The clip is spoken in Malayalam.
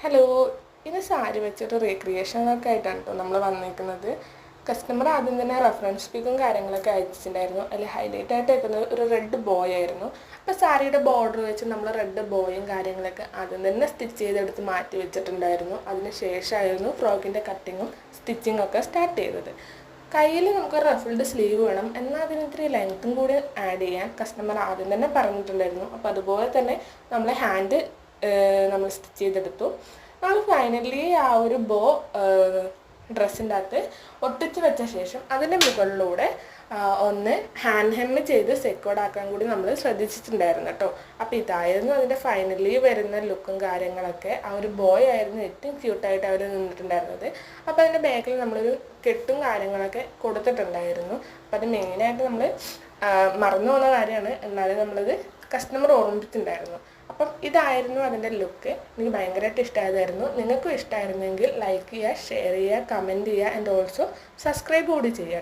ഹലോ, ഇത് സാരി വെച്ചൊരു റീക്രിയേഷനൊക്കെ ആയിട്ടാണ് കേട്ടോ നമ്മൾ വന്നിരിക്കുന്നത്. കസ്റ്റമർ ആദ്യം തന്നെ റെഫറൻസ് പിക്കും കാര്യങ്ങളൊക്കെ അയച്ചിട്ടുണ്ടായിരുന്നു. അതിൽ ഹൈലൈറ്റ് ആയിട്ട് വെക്കുന്നത് ഒരു റെഡ് ബോയ് ആയിരുന്നു. അപ്പോൾ സാരിയുടെ ബോർഡർ വെച്ച് നമ്മൾ റെഡ് ബോയും കാര്യങ്ങളൊക്കെ ആദ്യം തന്നെ സ്റ്റിച്ച് ചെയ്തെടുത്ത് മാറ്റി വെച്ചിട്ടുണ്ടായിരുന്നു. അതിന് ശേഷമായിരുന്നു ഫ്രോക്കിൻ്റെ കട്ടിങ്ങും സ്റ്റിച്ചിങ്ങും ഒക്കെ സ്റ്റാർട്ട് ചെയ്തത്. കയ്യിൽ നമുക്ക് റഫിൾഡ് സ്ലീവ് വേണം, എന്നാൽ അതിന് ഇത്തിരി ലെങ്ത്തും കൂടി ആഡ് ചെയ്യാൻ കസ്റ്റമർ ആദ്യം തന്നെ പറഞ്ഞിട്ടുണ്ടായിരുന്നു. അപ്പോൾ അതുപോലെ തന്നെ നമ്മൾ ഹാൻഡ് നമ്മൾ സ്റ്റിച്ച് ചെയ്തെടുത്തു. നമ്മൾ ഫൈനലി ആ ഒരു ബോ ഡ്രസ്സിൻ്റെ അകത്ത് ഒട്ടിച്ച് വെച്ച ശേഷം അതിൻ്റെ മുകളിലൂടെ ഒന്ന് ഹാൻഡ് ഹെമ്മ് ചെയ്ത് സെക്യൂർഡ് ആക്കാൻ കൂടി നമ്മൾ ശ്രദ്ധിച്ചിട്ടുണ്ടായിരുന്നു കേട്ടോ. അപ്പോൾ ഇതായിരുന്നു അതിൻ്റെ ഫൈനലി വരുന്ന ലുക്കും കാര്യങ്ങളൊക്കെ. ആ ഒരു ബോയ് ആയിരുന്നു ഏറ്റവും ക്യൂട്ടായിട്ട് അവർ നിന്നിട്ടുണ്ടായിരുന്നത്. അപ്പോൾ അതിൻ്റെ ബാക്കിൽ നമ്മളൊരു കെട്ടും കാര്യങ്ങളൊക്കെ കൊടുത്തിട്ടുണ്ടായിരുന്നു. അപ്പോൾ അത് മെയിനായിട്ട് നമ്മൾ മറന്നു പോകുന്ന കാര്യമാണ്, എന്നാലും നമ്മളത് കസ്റ്റമർ ഓർമ്മിച്ചിട്ടുണ്ടായിരുന്നു. അപ്പം ഇതായിരുന്നു അതിൻ്റെ ലുക്ക്. എനിക്ക് ഭയങ്കരമായിട്ട് ഇഷ്ടമായതായിരുന്നു. നിങ്ങൾക്കും ഇഷ്ടമായിരുന്നെങ്കിൽ ലൈക്ക് ചെയ്യുക, ഷെയർ ചെയ്യുക, കമൻറ്റ് ചെയ്യുക, ആൻഡ് ഓൾസോ സബ്സ്ക്രൈബ് കൂടി ചെയ്യുക.